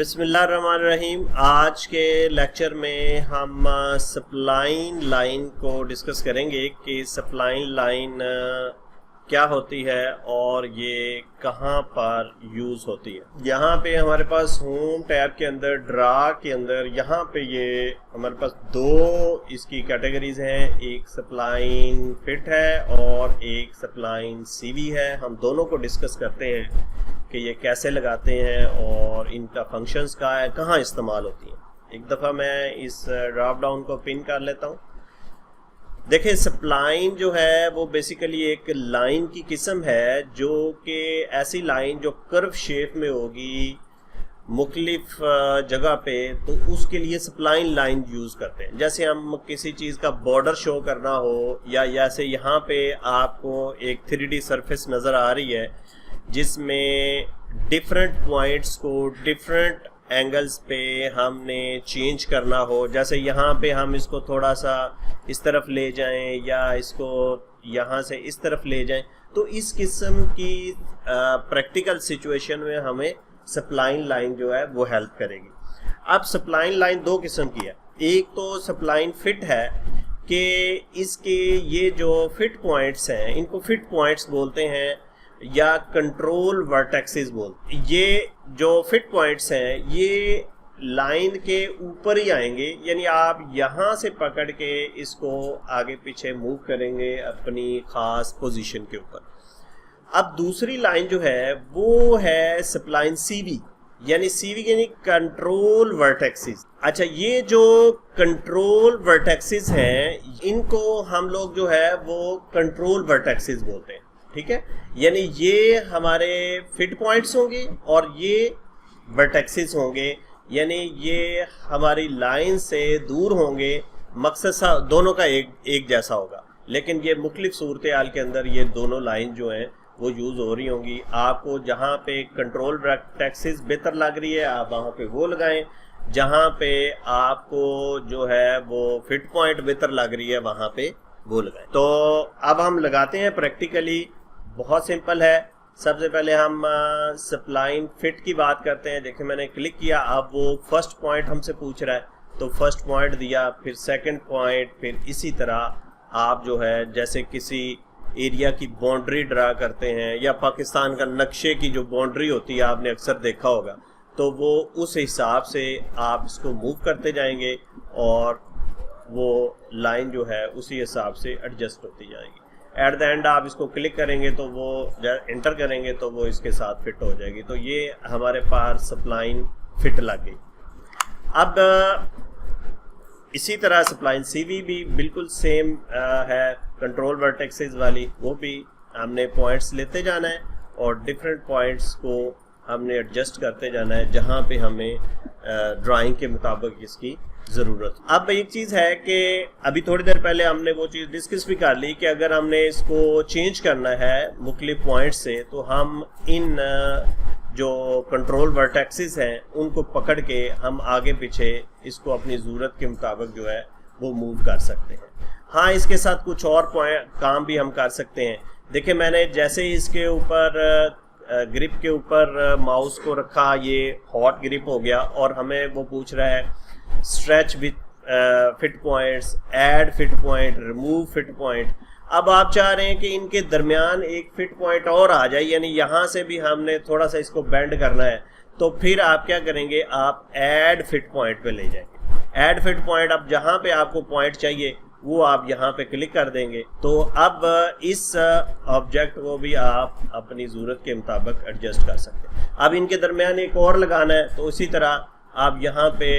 بسم اللہ الرحمن الرحیم۔ آج کے لیکچر میں ہم سپلائن لائن کو ڈسکس کریں گے کہ سپلائن لائن کیا ہوتی ہے اور یہ کہاں پر یوز ہوتی ہے۔ یہاں پہ ہمارے پاس ہوم ٹیب کے اندر ڈرا کے اندر یہاں پہ یہ ہمارے پاس دو اس کی کیٹیگریز ہیں، ایک سپلائن فٹ ہے اور ایک سپلائن سی وی ہے۔ ہم دونوں کو ڈسکس کرتے ہیں کہ یہ کیسے لگاتے ہیں اور ان کا فنکشنز کا ہے، کہاں استعمال ہوتی ہیں۔ ایک دفعہ میں اس ڈراپ ڈاؤن کو پن کر لیتا ہوں۔ دیکھیں سپلائن جو ہے وہ بیسیکلی ایک لائن کی قسم ہے جو کہ ایسی لائن جو کرو شیپ میں ہوگی مختلف جگہ پہ، تو اس کے لیے سپلائن لائن یوز کرتے ہیں۔ جیسے ہم کسی چیز کا بارڈر شو کرنا ہو، یا جیسے یہاں پہ آپ کو ایک 3D سرفیس نظر آ رہی ہے جس میں ڈفرینٹ پوائنٹس کو ڈفرینٹ اینگلز پہ ہم نے چینج کرنا ہو، جیسے یہاں پہ ہم اس کو تھوڑا سا اس طرف لے جائیں یا اس کو یہاں سے اس طرف لے جائیں، تو اس قسم کی پریکٹیکل سچویشن میں ہمیں سپلائن لائن جو ہے وہ ہیلپ کرے گی۔ اب سپلائن لائن دو قسم کی ہے، ایک تو سپلائن فٹ ہے کہ اس کے یہ جو فٹ پوائنٹس ہیں ان کو فٹ پوائنٹس بولتے ہیں یا کنٹرول ورٹیکسز بولتے ہیں۔ یہ جو فٹ پوائنٹس ہیں یہ لائن کے اوپر ہی آئیں گے، یعنی آپ یہاں سے پکڑ کے اس کو آگے پیچھے موو کریں گے اپنی خاص پوزیشن کے اوپر۔ اب دوسری لائن جو ہے وہ ہے سپلائن سی وی، یعنی سی وی یعنی کنٹرول ورٹیکسز۔ اچھا، یہ جو کنٹرول ورٹیکسز ہیں ان کو ہم لوگ جو ہے وہ کنٹرول ورٹیکسز بولتے ہیں، ٹھیک ہے؟ یعنی یہ ہمارے فٹ پوائنٹس ہوں گے اور یہ ورٹیکسز ہوں گے، یعنی یہ ہماری لائن سے دور ہوں گے، مقصد دونوں کا ایک جیسا ہوگا، لیکن یہ مختلف صورتحال کے اندر یہ دونوں لائن جو ہیں وہ یوز ہو رہی ہوں گی۔ آپ کو جہاں پہ کنٹرول ورٹیکسز بہتر لگ رہی ہے آپ وہاں پہ وہ لگائیں، جہاں پہ آپ کو جو ہے وہ فٹ پوائنٹ بہتر لگ رہی ہے وہاں پہ وہ لگائیں۔ تو اب ہم لگاتے ہیں پریکٹیکلی، بہت سمپل ہے۔ سب سے پہلے ہم سپلائن فٹ کی بات کرتے ہیں۔ دیکھیں میں نے کلک کیا، اب وہ فرسٹ پوائنٹ ہم سے پوچھ رہا ہے تو فرسٹ پوائنٹ دیا، پھر سیکنڈ پوائنٹ، پھر اسی طرح آپ جو ہے جیسے کسی ایریا کی باؤنڈری ڈرا کرتے ہیں یا پاکستان کا نقشے کی جو باؤنڈری ہوتی ہے آپ نے اکثر دیکھا ہوگا، تو وہ اس حساب سے آپ اس کو موو کرتے جائیں گے اور وہ لائن جو ہے اسی حساب سے ایڈجسٹ ہوتی جائے گی۔ ایٹ دا اینڈ آپ اس کو کلک کریں گے تو وہ انٹر کریں گے تو وہ اس کے ساتھ فٹ ہو جائے گی۔ تو یہ ہمارے پاس سپلائن فٹ لگ گئی۔ اب اسی طرح سپلائن سی وی بھی بالکل سیم ہے، کنٹرول ورٹیکسز والی، وہ بھی ہم نے پوائنٹس لیتے جانا ہے اور ڈفرینٹ پوائنٹس کو ہم نے ایڈجسٹ کرتے جانا ہے جہاں پہ ہمیں ڈرائنگ کے مطابق اس کی ضرورت۔ اب ایک چیز ہے کہ ابھی تھوڑی دیر پہلے ہم نے وہ چیز ڈسکس بھی کر لی کہ اگر ہم نے اس کو چینج کرنا ہے مختلف پوائنٹ سے تو ہم ان جو کنٹرول ورٹیکسز ہیں ان کو پکڑ کے ہم آگے پیچھے اس کو اپنی ضرورت کے مطابق جو ہے وہ موو کر سکتے ہیں۔ ہاں، اس کے ساتھ کچھ اور کام بھی ہم کر سکتے ہیں۔ دیکھیں میں نے جیسے اس کے اوپر گرپ کے اوپر ماؤس کو رکھا، یہ ہاٹ گرپ ہو گیا اور ہمیں وہ پوچھ رہا ہے stretch with fit points, add fit point, remove fit point. اب آپ چاہ رہے ہیں کہ ان کے درمیان ایک فٹ پوائنٹ اور آ جائے، یعنی یہاں سے بھی ہم نے تھوڑا سا اس کو بینڈ کرنا ہے، تو پھر آپ کیا کریں گے، آپ ایڈ فٹ پوائنٹ پہ لے جائیں گے۔ ایڈ فٹ پوائنٹ، اب جہاں پہ آپ کو پوائنٹ چاہیے وہ آپ یہاں پہ کلک کر دیں گے، تو اب اس آبجیکٹ کو بھی آپ اپنی ضرورت کے مطابق ایڈجسٹ کر سکتے ہیں۔ اب ان کے درمیان ایک اور لگانا ہے تو اسی طرح آپ یہاں پہ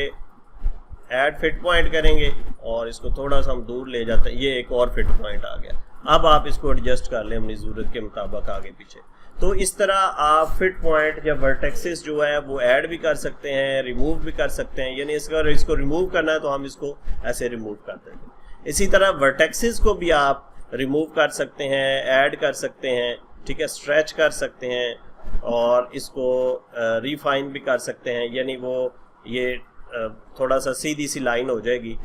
ایڈ فٹ پوائنٹ کریں گے اور اس کو تھوڑا سا ہم دور لے جاتے ہیں، یہ ایک اور فٹ پوائنٹ آ گیا۔ اب آپ اس کو ایڈجسٹ کر لیں اپنی ضرورت کے مطابق آگے پیچھے۔ تو اس طرح آپ فٹ پوائنٹ یا ورٹیکسز جو ہے وہ ایڈ بھی کر سکتے ہیں، ریموو بھی کر سکتے ہیں، یعنی اس کو ریموو کرنا ہے تو ہم اس کو ایسے ریموو کر دیں گے۔ اسی طرح ورٹیکسز کو بھی آپ ریموو کر سکتے ہیں، ایڈ کر سکتے ہیں، ٹھیک ہے، اسٹریچ کر سکتے ہیں اور اس کو ریفائن بھی کر سکتے ہیں، یعنی وہ یہ تھوڑا سا سیدھی سی لائن ہو جائے گی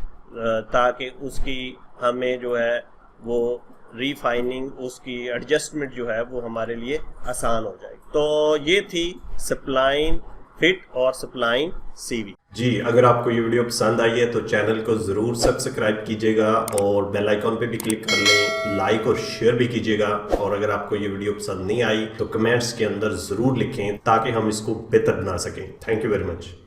تاکہ اس کی ہمیں جو ہے وہ ریفائننگ، اس کی ایڈجسٹمنٹ جو ہے وہ ہمارے لیے آسان ہو جائے گی۔ تو یہ تھی سپلائن فٹ اور سپلائن سی وی. جی اگر آپ کو یہ ویڈیو پسند آئی ہے تو چینل کو ضرور سبسکرائب کیجیے گا اور بیل آئیکن پہ بھی کلک کر لیں, لائک اور شیئر بھی کیجیے گا. اور اگر آپ کو یہ ویڈیو پسند نہیں آئی تو کمنٹس کے اندر ضرور لکھیں تاکہ ہم اس کو بہتر بنا سکیں. Thank you very much.